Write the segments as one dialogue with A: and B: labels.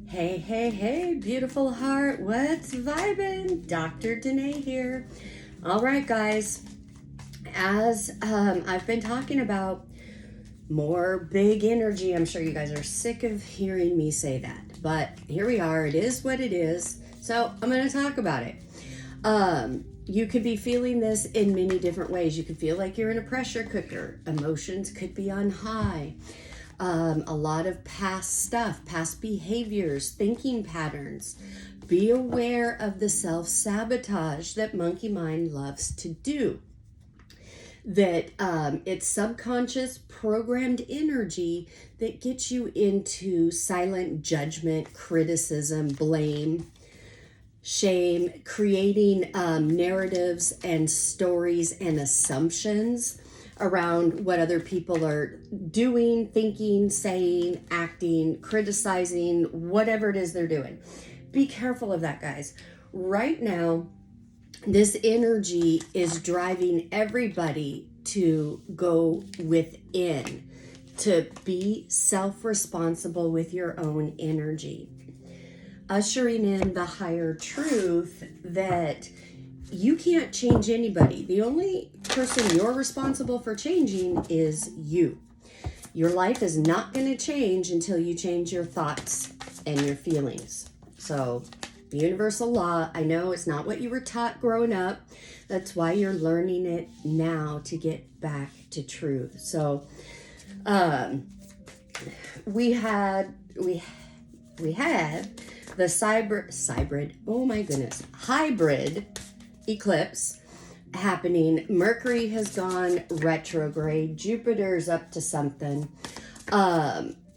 A: Hey, hey, hey, beautiful heart. What's vibin'? Dr. Danae here. All right, guys. As I've been talking about more big energy, I'm sure you guys are sick of hearing me say that. But here we are. It is what it is. So I'm going to talk about it. You could be feeling this in many different ways. You could feel like you're in a pressure cooker. Emotions could be on high. A lot of past stuff, past behaviors, thinking patterns. Be aware of the self-sabotage that monkey mind loves to do. That it's subconscious programmed energy that gets you into silent judgment, criticism, blame, shame, creating narratives and stories and assumptions around what other people are doing, thinking, saying, acting, criticizing, whatever it is they're doing. Be careful of that, guys. Right now, this energy is driving everybody to go within, to be self-responsible with your own energy. Ushering in the higher truth that you can't change anybody. The only person you're responsible for changing is you. Your life is not going to change until you change your thoughts and your feelings. So, universal law, I know it's not what you were taught growing up. That's why you're learning it now to get back to truth. So, we had the hybrid eclipse happening. Mercury has gone retrograde. Jupiter's up to something.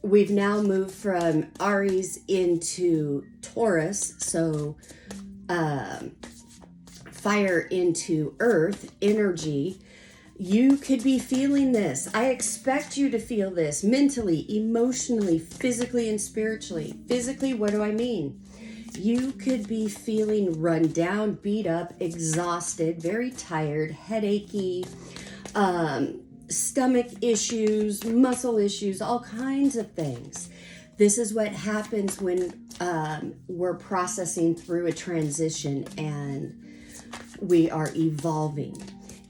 A: We've now moved from Aries into Taurus, so fire into earth energy. You could be feeling this. I expect you to feel this mentally, emotionally, physically, and spiritually. Physically, what do I mean? You could be feeling run down, beat up, exhausted, very tired, headachy, stomach issues, muscle issues, all kinds of things. This is what happens when we're processing through a transition and we are evolving.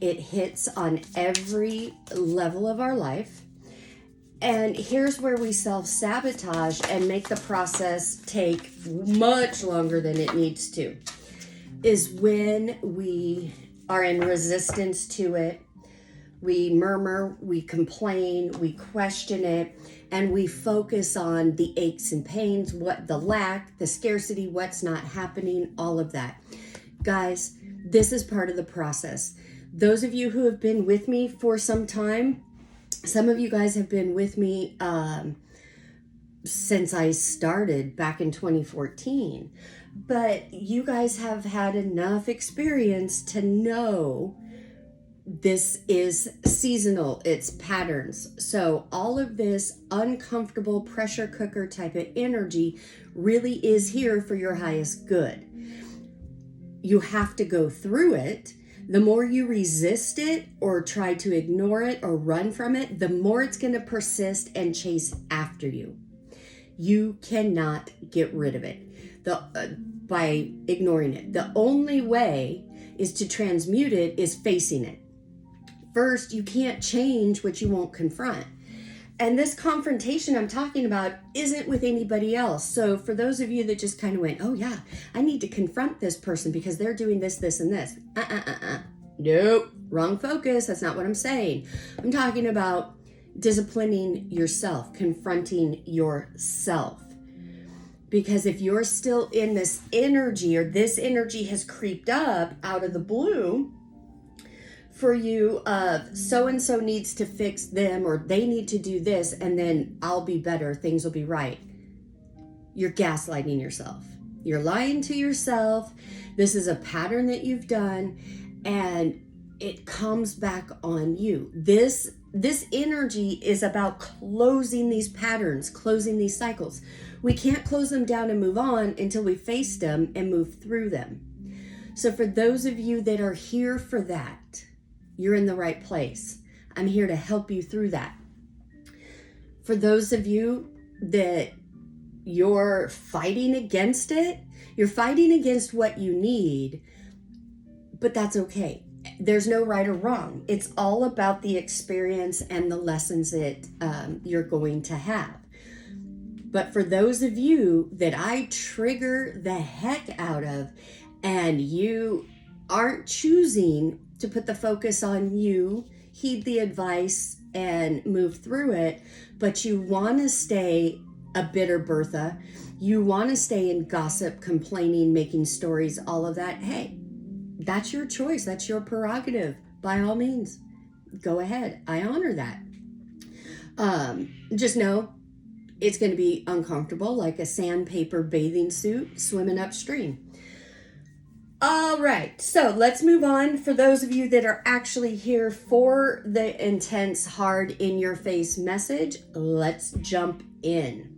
A: It hits on every level of our life. And here's where we self-sabotage and make the process take much longer than it needs to, is when we are in resistance to it. We murmur, we complain, we question it, and we focus on the aches and pains, what the lack, the scarcity, what's not happening, all of that. Guys, this is part of the process. Those of you who have been with me for some time, some of you guys have been with me since I started back in 2014. But you guys have had enough experience to know this is seasonal, it's patterns. So all of this uncomfortable pressure cooker type of energy really is here for your highest good. You have to go through it. The more you resist it or try to ignore it or run from it, the more it's going to persist and chase after you. You cannot get rid of it by ignoring it. The only way is to transmute it is facing it. First, you can't change what you won't confront. And this confrontation I'm talking about isn't with anybody else. So for those of you that just kind of went, oh yeah, I need to confront this person because they're doing this, this, and this. Nope, wrong focus. That's not what I'm saying. I'm talking about disciplining yourself, confronting yourself. Because if you're still in this energy, or this energy has creeped up out of the blue for you of so-and-so needs to fix them, or they need to do this, and then I'll be better, things will be right. You're gaslighting yourself. You're lying to yourself. This is a pattern that you've done, and it comes back on you. This energy is about closing these patterns, closing these cycles. We can't close them down and move on until we face them and move through them. So for those of you that are here for that, you're in the right place. I'm here to help you through that. For those of you that you're fighting against it. You're fighting against what you need, but that's okay. There's no right or wrong. It's all about the experience and the lessons that you're going to have. But for those of you that I trigger the heck out of, and you aren't choosing to put the focus on you, heed the advice, and move through it, but you want to stay a bitter Bertha, you want to stay in gossip, complaining, making stories, all of that, hey, that's your choice. That's your prerogative. By all means, go ahead. I honor that. Just know it's going to be uncomfortable, like a sandpaper bathing suit swimming upstream. All right, so let's move on. For those of you that are actually here for the intense, hard, in-your-face message, let's jump in.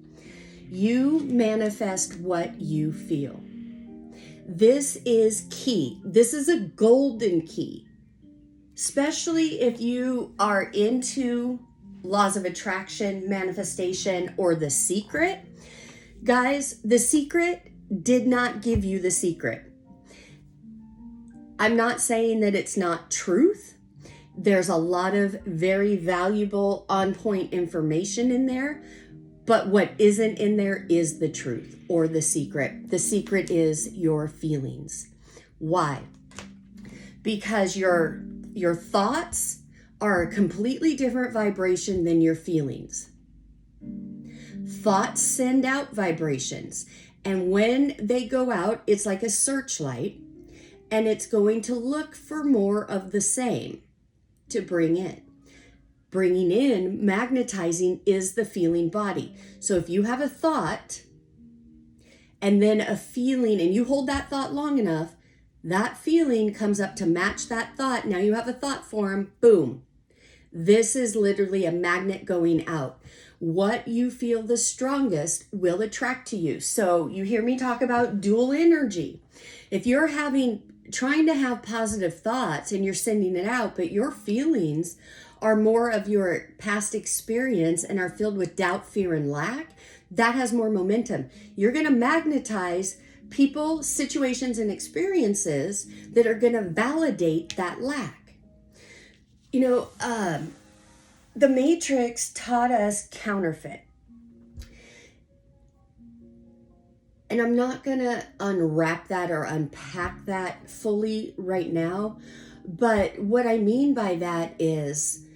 A: You manifest what you feel. This is key. This is a golden key, especially if you are into laws of attraction, manifestation, or The Secret. Guys, The Secret did not give you the secret. I'm not saying that it's not truth. There's a lot of very valuable on-point information in there, but what isn't in there is the truth or the secret. The secret is your feelings. Why? Because your thoughts are a completely different vibration than your feelings. Thoughts send out vibrations, and when they go out, it's like a searchlight, and it's going to look for more of the same to bring in. Bringing in, magnetizing, is the feeling body. So if you have a thought and then a feeling, and you hold that thought long enough, that feeling comes up to match that thought. Now you have a thought form, boom. This is literally a magnet going out. What you feel the strongest will attract to you. So you hear me talk about dual energy. If you're trying to have positive thoughts and you're sending it out, but your feelings are more of your past experience and are filled with doubt, fear, and lack, that has more momentum. You're going to magnetize people, situations, and experiences that are going to validate that lack. You know, the Matrix taught us counterfeit. And I'm not going to unwrap that or unpack that fully right now. But what I mean by that is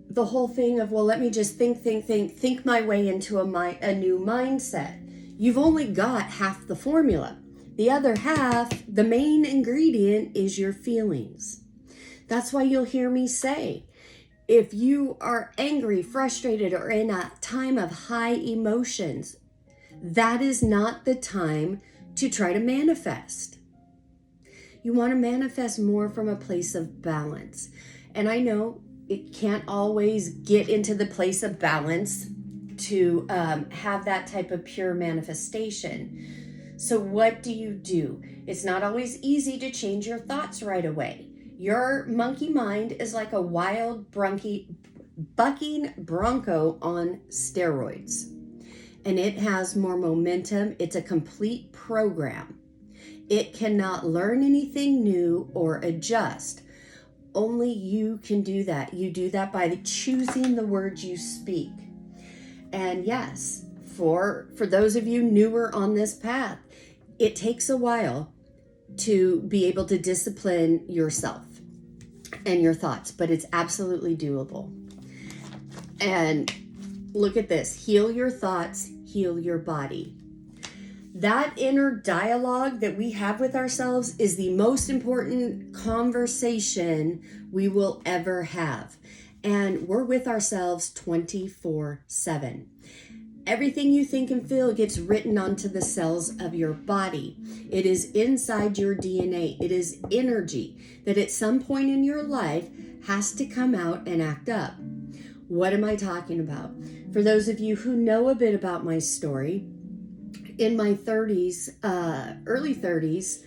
A: the whole thing of, well, let me just think my way into a new mindset. You've only got half the formula. The other half, the main ingredient, is your feelings. That's why you'll hear me say, if you are angry, frustrated, or in a time of high emotions, that is not the time to try to manifest. You want to manifest more from a place of balance. And I know it can't always get into the place of balance to have that type of pure manifestation. So what do? It's not always easy to change your thoughts right away. Your monkey mind is like a wild bucking bronco on steroids. And it has more momentum. It's a complete program. It cannot learn anything new or adjust. Only you can do that. You do that by choosing the words you speak. And yes, for those of you newer on this path, it takes a while to be able to discipline yourself and your thoughts, but it's absolutely doable. And look at this. Heal your thoughts, heal your body. That inner dialogue that we have with ourselves is the most important conversation we will ever have. And we're with ourselves 24/7. Everything you think and feel gets written onto the cells of your body. It is inside your DNA. It is energy that at some point in your life has to come out and act up. What am I talking about? For those of you who know a bit about my story, in my 30s, early 30s,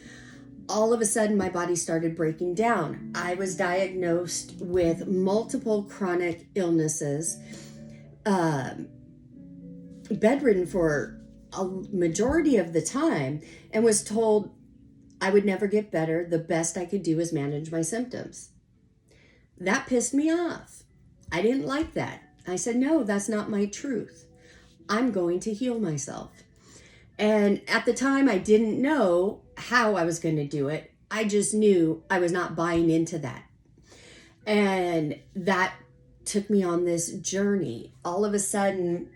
A: all of a sudden my body started breaking down. I was diagnosed with multiple chronic illnesses, bedridden for a majority of the time and was told I would never get better. The best I could do is manage my symptoms. That pissed me off. I didn't like that. I said, no, that's not my truth. I'm going to heal myself. And at the time, I didn't know how I was going to do it. I just knew I was not buying into that. And that took me on this journey. All of a sudden,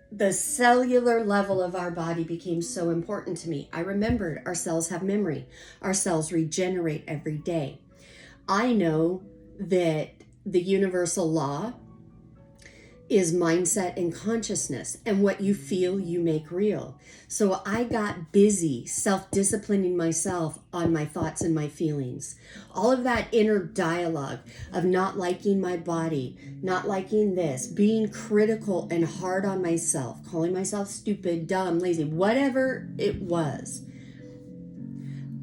A: the cellular level of our body became so important to me. I remembered our cells have memory. Our cells regenerate every day. I know that the universal law is mindset and consciousness, and what you feel, you make real. So I got busy self-disciplining myself on my thoughts and my feelings. All of that inner dialogue of not liking my body, not liking this, being critical and hard on myself, calling myself stupid, dumb, lazy, whatever it was.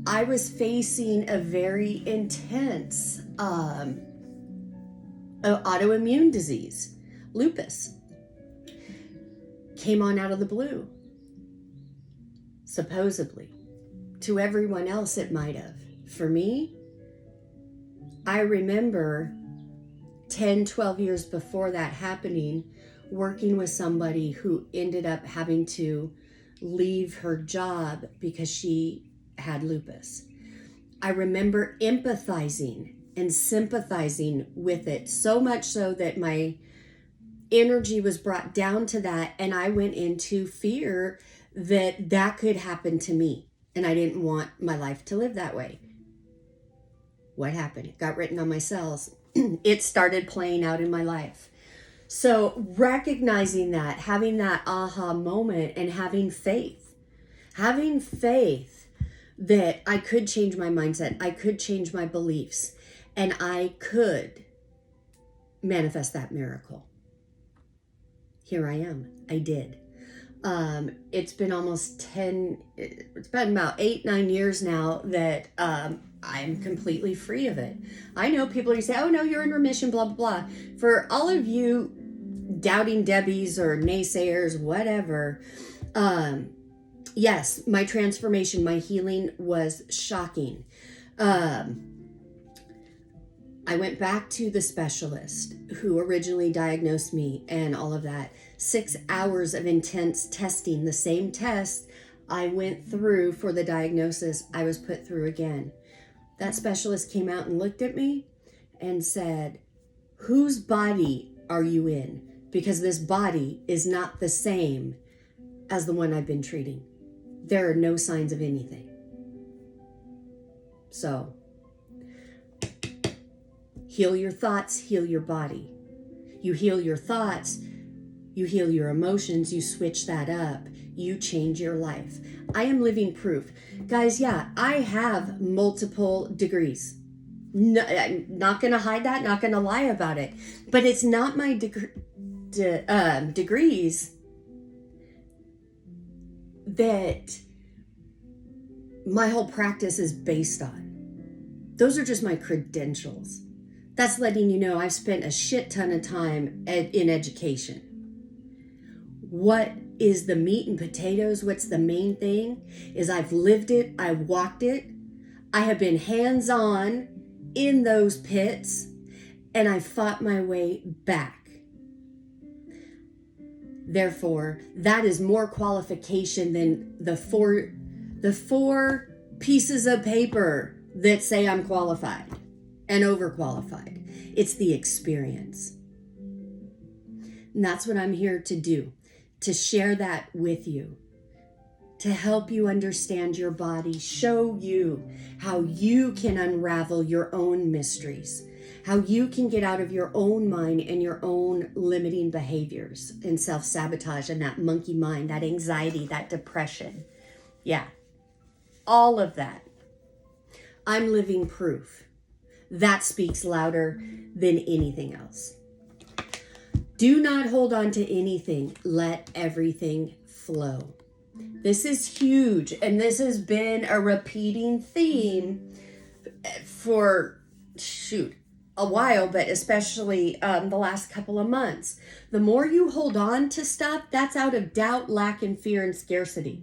A: I was facing a very intense autoimmune disease. Lupus came on out of the blue, supposedly. To everyone else, it might have. For me, I remember 10, 12 years before that happening, working with somebody who ended up having to leave her job because she had lupus. I remember empathizing and sympathizing with it, so much so that my energy was brought down to that, and I went into fear that that could happen to me, and I didn't want my life to live that way. What happened? It got written on my cells. It started playing out in my life. So recognizing that, having that aha moment, and having faith that I could change my mindset, I could change my beliefs, and I could manifest that miracle. Here I am. I did. It's been it's been about 8-9 years now that I'm completely free of it. I know people are say, oh no, you're in remission, blah, blah, blah. For all of you doubting Debbies or naysayers, whatever, yes, my transformation, my healing was shocking. I went back to the specialist who originally diagnosed me and all of that. 6 hours of intense testing, the same test I went through for the diagnosis, I was put through again. That specialist came out and looked at me and said, whose body are you in? Because this body is not the same as the one I've been treating. There are no signs of anything. So, heal your thoughts, heal your body. You heal your thoughts, you heal your emotions, you switch that up, you change your life. I am living proof. Guys, yeah, I have multiple degrees. No, I'm not going to hide that, not going to lie about it. But it's not my degrees that my whole practice is based on. Those are just my credentials. That's letting you know I've spent a shit ton of time in education. What is the meat and potatoes? What's the main thing? Is I've lived it, I've walked it, I have been hands-on in those pits, and I fought my way back. Therefore, that is more qualification than the four pieces of paper that say I'm qualified and overqualified. It's the experience. And that's what I'm here to do, to share that with you, to help you understand your body, show you how you can unravel your own mysteries, how you can get out of your own mind and your own limiting behaviors and self-sabotage and that monkey mind, that anxiety, that depression. Yeah, all of that. I'm living proof. That speaks louder than anything else. Do not hold on to anything. Let everything flow. This is huge, and this has been a repeating theme for, a while, but especially the last couple of months. The more you hold on to stuff, that's out of doubt, lack, and fear and scarcity.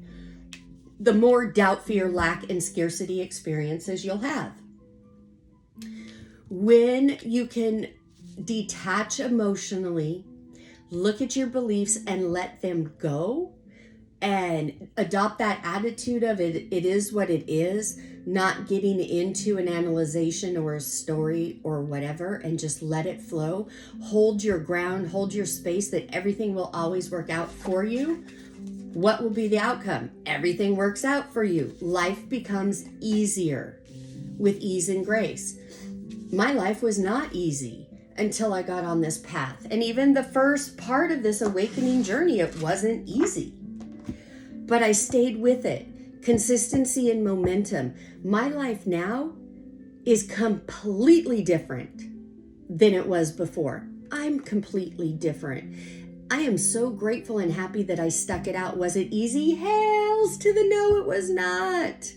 A: The more doubt, fear, lack, and scarcity experiences you'll have. When you can detach emotionally, look at your beliefs and let them go, and adopt that attitude of it is what it is, not getting into an analyzation or a story or whatever, and just let it flow. Hold your ground, hold your space, that everything will always work out for you. What will be the outcome? Everything works out for you. Life becomes easier with ease and grace. My life was not easy until I got on this path. And even the first part of this awakening journey, it wasn't easy. But I stayed with it. Consistency and momentum. My life now is completely different than it was before. I'm completely different. I am so grateful and happy that I stuck it out. Was it easy? Hells to the no, it was not.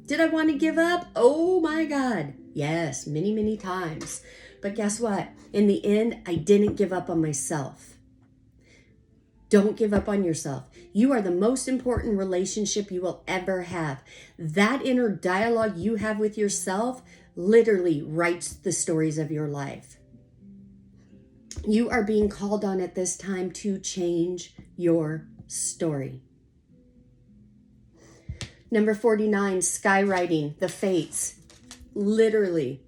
A: Did I want to give up? Oh my God. Yes, many, many times. But guess what? In the end, I didn't give up on myself. Don't give up on yourself. You are the most important relationship you will ever have. That inner dialogue you have with yourself literally writes the stories of your life. You are being called on at this time to change your story. Number 49, skywriting the fates. Literally,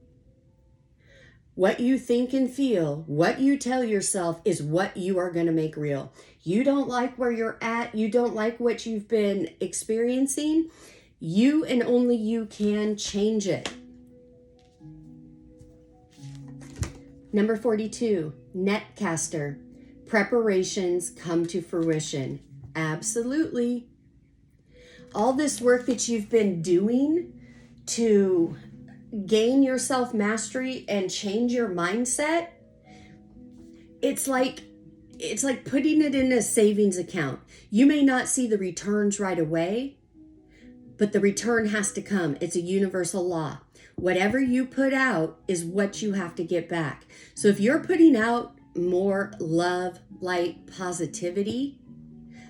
A: what you think and feel, what you tell yourself is what you are going to make real. You don't like where you're at. You don't like what you've been experiencing. You and only you can change it. Number 42, netcaster. Preparations come to fruition. Absolutely. All this work that you've been doing to gain your self-mastery and change your mindset, it's like putting it in a savings account. You may not see the returns right away, but the return has to come. It's a universal law. Whatever you put out is what you have to get back. So if you're putting out more love, light, positivity,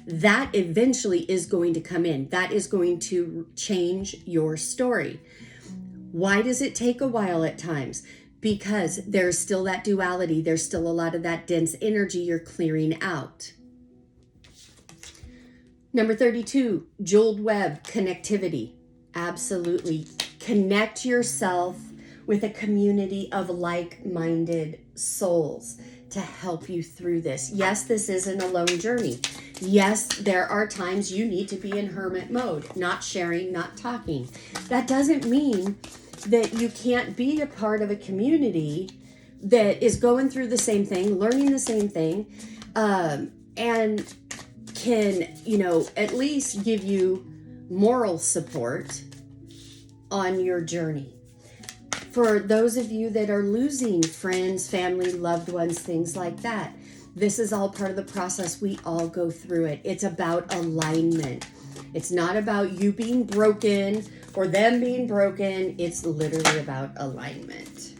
A: that eventually is going to come in. That is going to change your story. Why does it take a while at times? Because there's still that duality. There's still a lot of that dense energy you're clearing out. Number 32, jeweled web, connectivity. Absolutely. Connect yourself with a community of like-minded souls to help you through this. Yes, this is an alone journey. Yes, there are times you need to be in hermit mode, not sharing, not talking. That doesn't mean that you can't be a part of a community that is going through the same thing, learning the same thing, and can, at least give you moral support on your journey. For those of you that are losing friends, family, loved ones, things like that, this is all part of the process. We all go through it. It's about alignment. It's not about you being broken or them being broken. It's literally about alignment.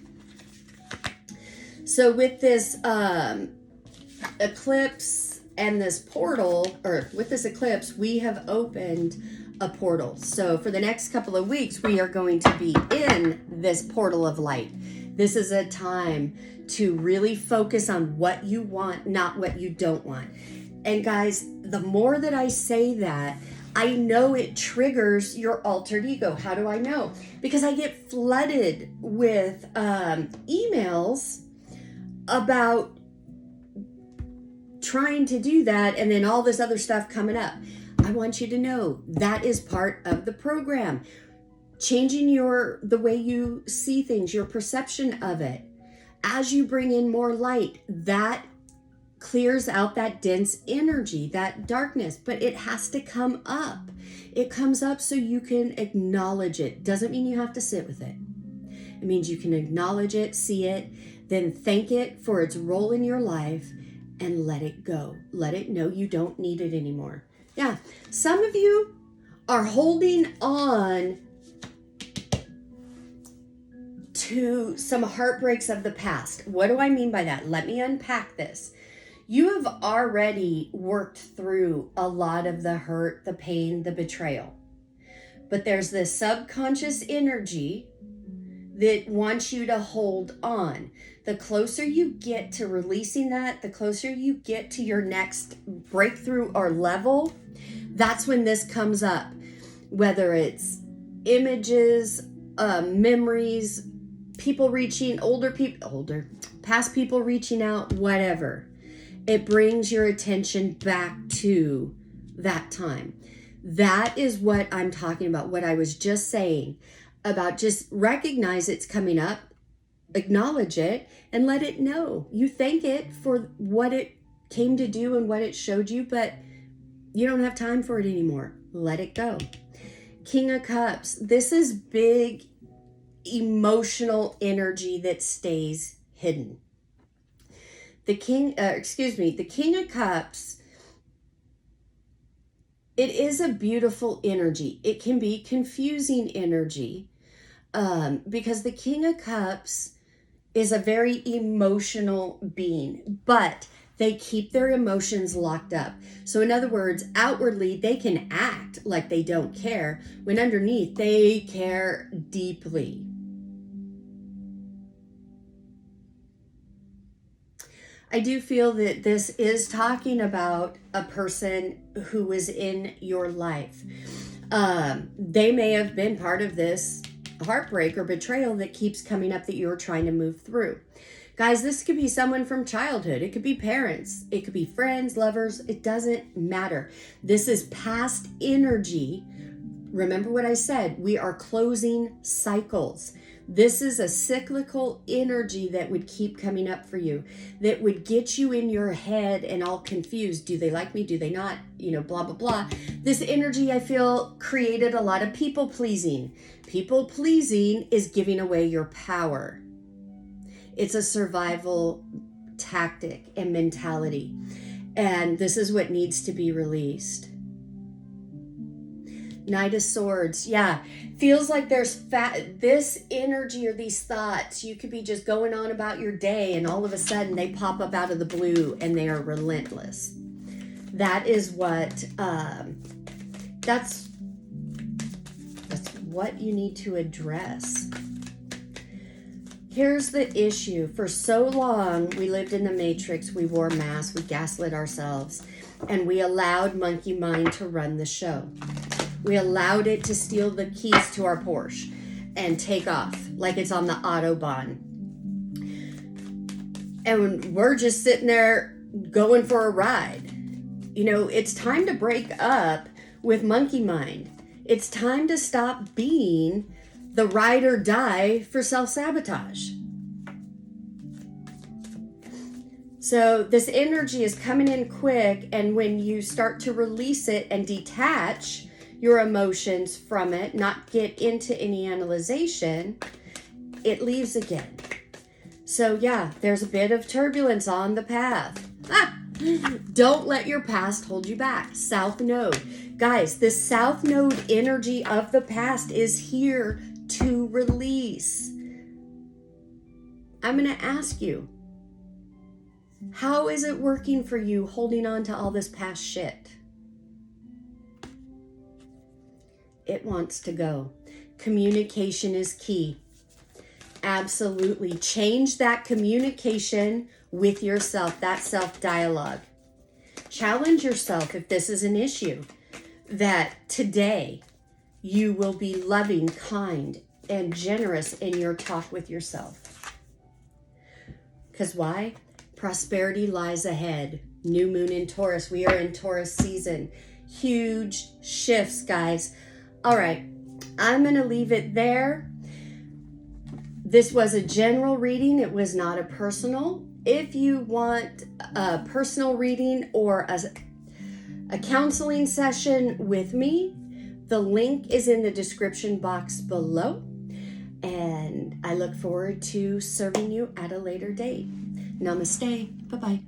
A: So with this eclipse and this portal, or with this eclipse, we have opened a portal. So for the next couple of weeks, we are going to be in this portal of light. This is a time to really focus on what you want, not what you don't want. And guys, the more that I say that, I know it triggers your altered ego. How do I know? Because I get flooded with emails about trying to do that and then all this other stuff coming up. I want you to know that is part of the program. Changing the way you see things, your perception of it. As you bring in more light, that clears out that dense energy, that darkness, but it has to come up. It comes up so you can acknowledge it. Doesn't mean you have to sit with it. It means you can acknowledge it, see it, then thank it for its role in your life and let it go. Let it know you don't need it anymore. Yeah, some of you are holding on to some heartbreaks of the past. What do I mean by that? Let me unpack this. You have already worked through a lot of the hurt, the pain, the betrayal. But there's this subconscious energy that wants you to hold on. The closer you get to releasing that, the closer you get to your next breakthrough or level, that's when this comes up. Whether it's images, memories, people reaching, past people reaching out, whatever. It brings your attention back to that time. That is what I'm talking about, what I was just saying about just recognize it's coming up, acknowledge it, and let it know. You thank it for what it came to do and what it showed you, but you don't have time for it anymore. Let it go. King of Cups. This is big emotional energy that stays hidden. The King of Cups, it is a beautiful energy. It can be confusing energy because the King of Cups is a very emotional being, but they keep their emotions locked up. So in other words, outwardly, they can act like they don't care, when underneath, they care deeply. I do feel that this is talking about a person who is in your life. They may have been part of this heartbreak or betrayal that keeps coming up that you're trying to move through. Guys, this could be someone from childhood. It could be parents. It could be friends, lovers. It doesn't matter. This is past energy. Remember what I said. We are closing cycles. This is a cyclical energy that would keep coming up for you, that would get you in your head and all confused. Do they like me? Do they not? Blah, blah, blah. This energy, I feel, created a lot of people pleasing. People pleasing is giving away your power. It's a survival tactic and mentality. And this is what needs to be released. Knight of Swords. Yeah. Feels like there's this energy or these thoughts. You could be just going on about your day and all of a sudden they pop up out of the blue and they are relentless. That is what, that's what you need to address. Here's the issue. For so long, we lived in the matrix, we wore masks, we gaslit ourselves, and we allowed monkey mind to run the show. We allowed it to steal the keys to our Porsche and take off like it's on the Autobahn. And we're just sitting there going for a ride. It's time to break up with monkey mind. It's time to stop being the ride or die for self-sabotage. So this energy is coming in quick, and when you start to release it and detach your emotions from it, not get into any analyzation, it leaves again. So yeah, there's a bit of turbulence on the path. Don't let your past hold you back. South Node. Guys, this South Node energy of the past is here to release. I'm going to ask you, how is it working for you holding on to all this past shit? It wants to go. Communication is key. Absolutely. Change that communication with yourself, that self-dialogue. Challenge yourself if this is an issue, that today you will be loving, kind, and generous in your talk with yourself. Because why? Prosperity lies ahead. New moon in Taurus. We are in Taurus season. Huge shifts, guys. All right, I'm going to leave it there. This was a general reading. It was not a personal. If you want a personal reading or a counseling session with me, the link is in the description box below. And I look forward to serving you at a later date. Namaste. Bye-bye.